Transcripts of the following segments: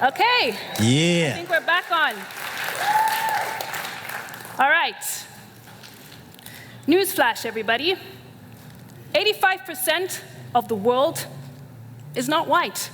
Okay. Yeah. I think we're back on. All right. Newsflash, everybody. 85% of the world is not white.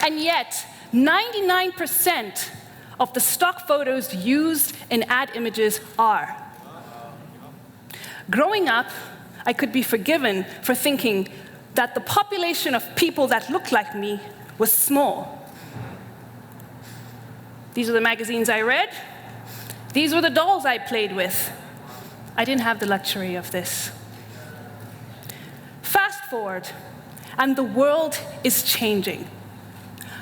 And yet, 99% of the stock photos used in ad images are. Growing up, I could be forgiven for thinking that the population of people that looked like me was small. These are the magazines I read. These were the dolls I played with. I didn't have the luxury of this. Fast forward, and the world is changing.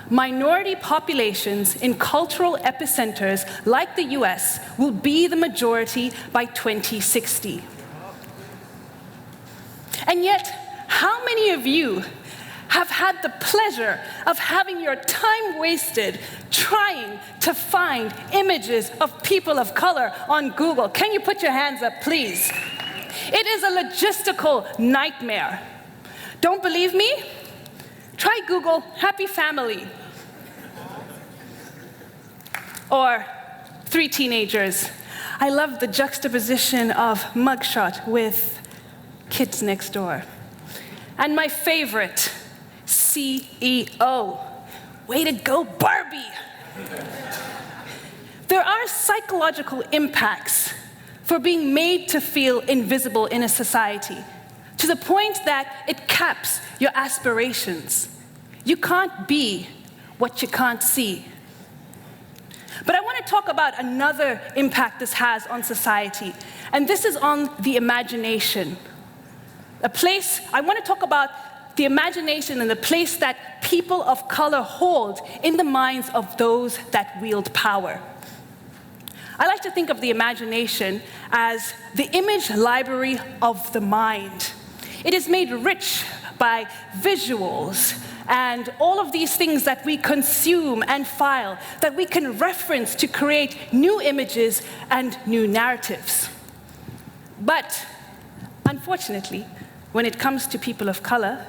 Minority populations in cultural epicenters like the US will be the majority by 2060. And yet, how many of you have had the pleasure of having your time wasted trying to find images of people of color on Google? Can you put your hands up, please? It is a logistical nightmare. Don't believe me? Try Google happy family. Or 3 teenagers. I love the juxtaposition of mugshot with kids next door. And my favorite, CEO. Way to go, Barbie! There are psychological impacts for being made to feel invisible in a society, to the point that it caps your aspirations. You can't be what you can't see. But I want to talk about another impact this has on society, and this is on the imagination. I want to talk about the imagination and the place that people of color hold in the minds of those that wield power. I like to think of the imagination as the image library of the mind. It is made rich by visuals and all of these things that we consume and file, that we can reference to create new images and new narratives. But unfortunately, when it comes to people of color,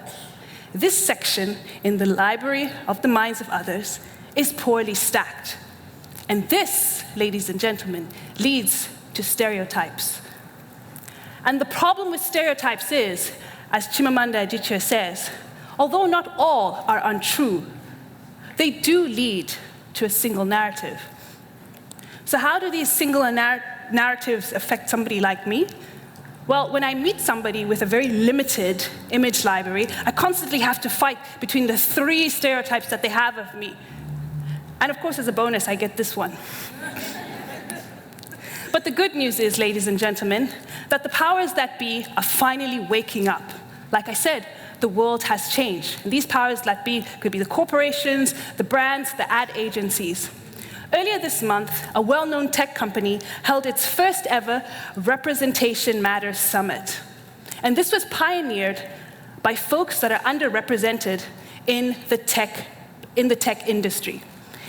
this section in the library of the minds of others is poorly stacked. And this, ladies and gentlemen, leads to stereotypes. And the problem with stereotypes is, as Chimamanda Adichie says, although not all are untrue, they do lead to a single narrative. So how do these single narratives affect somebody like me? Well, when I meet somebody with a very limited image library, I constantly have to fight between the 3 stereotypes that they have of me. And of course, as a bonus, I get this one. But the good news is, ladies and gentlemen, that the powers that be are finally waking up. Like I said, the world has changed. And these powers that be could be the corporations, the brands, the ad agencies. Earlier this month, a well-known tech company held its first ever Representation Matters Summit. And this was pioneered by folks that are underrepresented in the tech industry.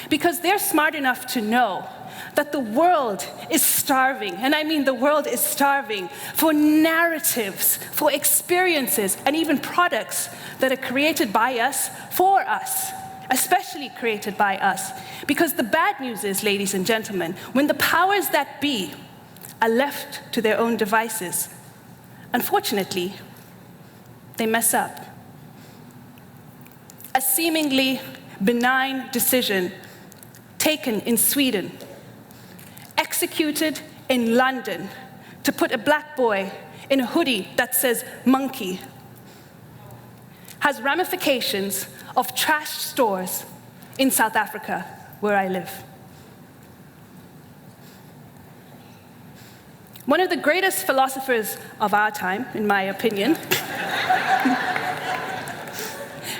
Because they're smart enough to know that the world is starving, and I mean the world is starving for narratives, for experiences, and even products that are created by us, for us, especially created by us. Because the bad news is, ladies and gentlemen, when the powers that be are left to their own devices, unfortunately, they mess up. A seemingly benign decision taken in Sweden, executed in London to put a black boy in a hoodie that says monkey, has ramifications of trashed stores in South Africa, where I live. One of the greatest philosophers of our time, in my opinion,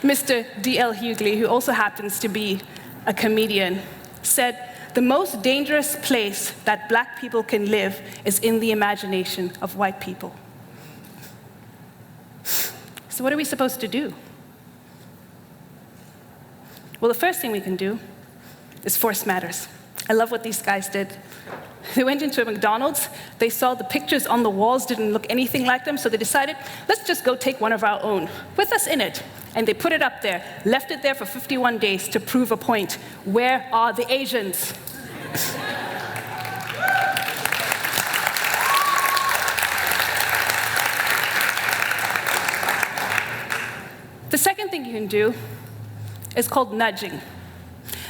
Mr. D.L. Hughley, who also happens to be a comedian, said, "The most dangerous place that black people can live is in the imagination of white people." So what are we supposed to do? Well, the first thing we can do is force matters. I love what these guys did. They went into a McDonald's, they saw the pictures on the walls didn't look anything like them, so they decided, let's just go take one of our own, with us in it. And they put it up there, left it there for 51 days to prove a point. Where are the Asians? The second thing you can do is called nudging.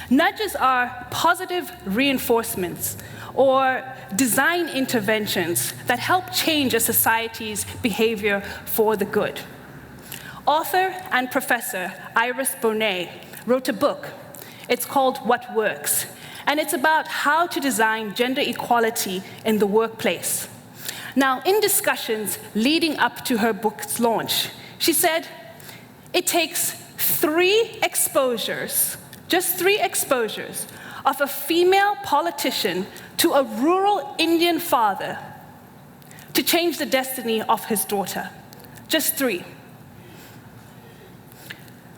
Nudges are positive reinforcements or design interventions that help change a society's behavior for the good. Author and professor Iris Bonet wrote a book. It's called What Works, and it's about how to design gender equality in the workplace. Now, in discussions leading up to her book's launch, she said, it takes 3 exposures, just 3 exposures, of a female politician to a rural Indian father to change the destiny of his daughter. Just 3.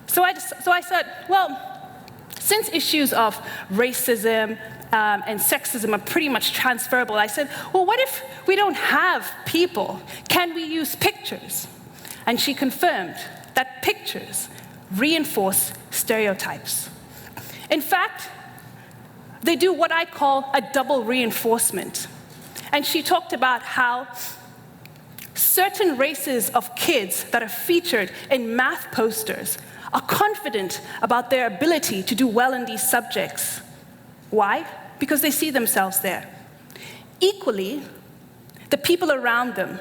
So I said, well, since issues of racism and sexism are pretty much transferable, I said, well, what if we don't have people? Can we use pictures? And she confirmed that pictures reinforce stereotypes. In fact, they do what I call a double reinforcement. And she talked about how certain races of kids that are featured in math posters are confident about their ability to do well in these subjects. Why? Because they see themselves there. Equally, the people around them,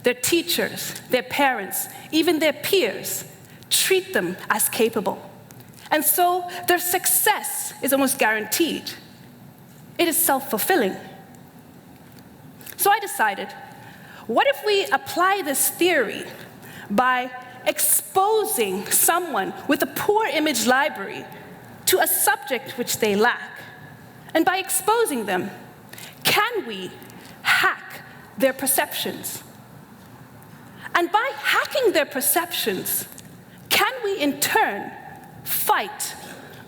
their teachers, their parents, even their peers, treat them as capable. And so their success is almost guaranteed. It is self-fulfilling. So I decided, what if we apply this theory by exposing someone with a poor image library to a subject which they lack? And by exposing them, can we hack their perceptions? And by hacking their perceptions, can we in turn fight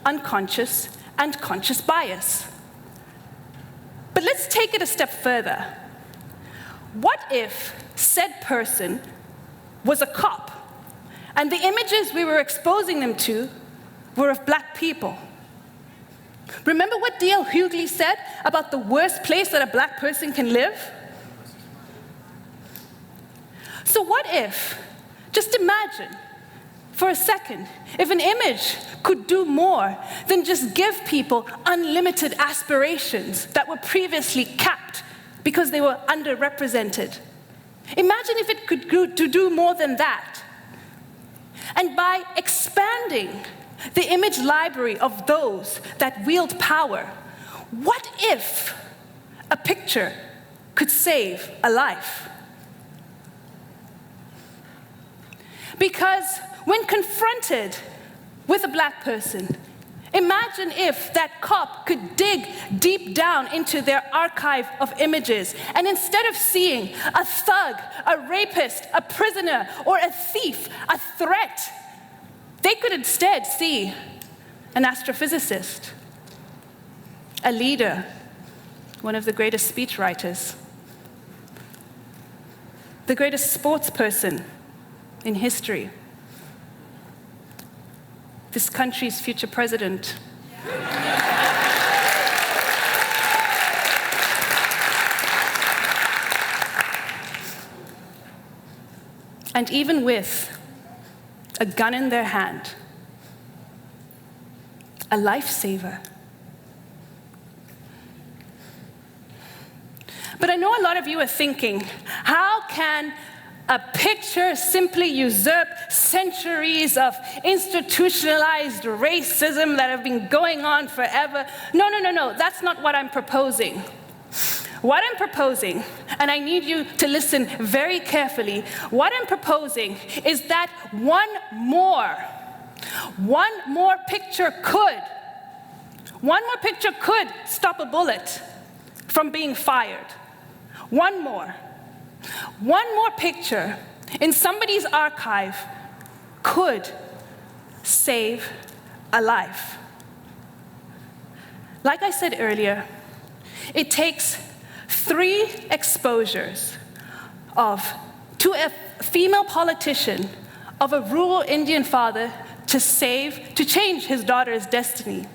unconscious and conscious bias? But let's take it a step further. What if said person was a cop, and the images we were exposing them to were of black people? Remember what D.L. Hughley said about the worst place that a black person can live? So what if, just imagine for a second, if an image could do more than just give people unlimited aspirations that were previously capped because they were underrepresented. Imagine if it could do more than that. And by expanding the image library of those that wield power, what if a picture could save a life? Because when confronted with a black person, imagine if that cop could dig deep down into their archive of images, and instead of seeing a thug, a rapist, a prisoner, or a thief, a threat, they could instead see an astrophysicist, a leader, one of the greatest speechwriters, the greatest sports person in history, this country's future president. And even with a gun in their hand, a lifesaver. But I know a lot of you are thinking, how can a picture simply usurp centuries of institutionalized racism that have been going on forever? No, that's not what I'm proposing. What I'm proposing, and I need you to listen very carefully, what I'm proposing is that one more picture could stop a bullet from being fired. One more picture in somebody's archive could save a life. Like I said earlier, it takes 3 exposures to a female politician of a rural Indian father to change his daughter's destiny.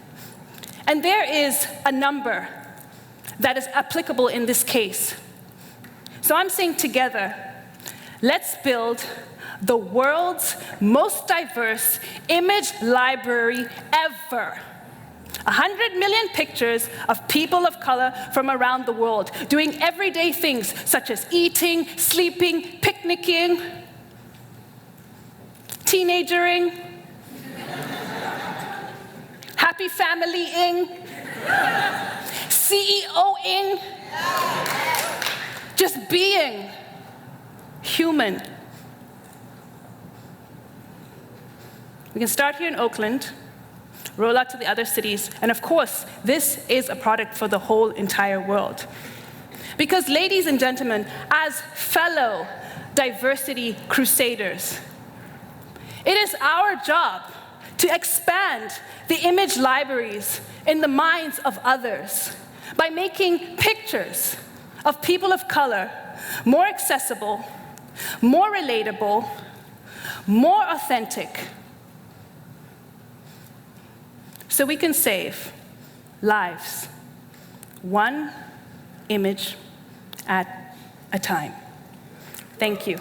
And there is a number that is applicable in this case. So I'm saying together, let's build the world's most diverse image library ever. 100 million pictures of people of color from around the world doing everyday things such as eating, sleeping, picnicking, teenagering, happy family-ing, CEO-ing, just being human. We can start here in Oakland, roll out to the other cities, and of course, this is a product for the whole entire world. Because ladies and gentlemen, as fellow diversity crusaders, it is our job to expand the image libraries in the minds of others by making pictures of people of color more accessible, more relatable, more authentic, so we can save lives, one image at a time. Thank you.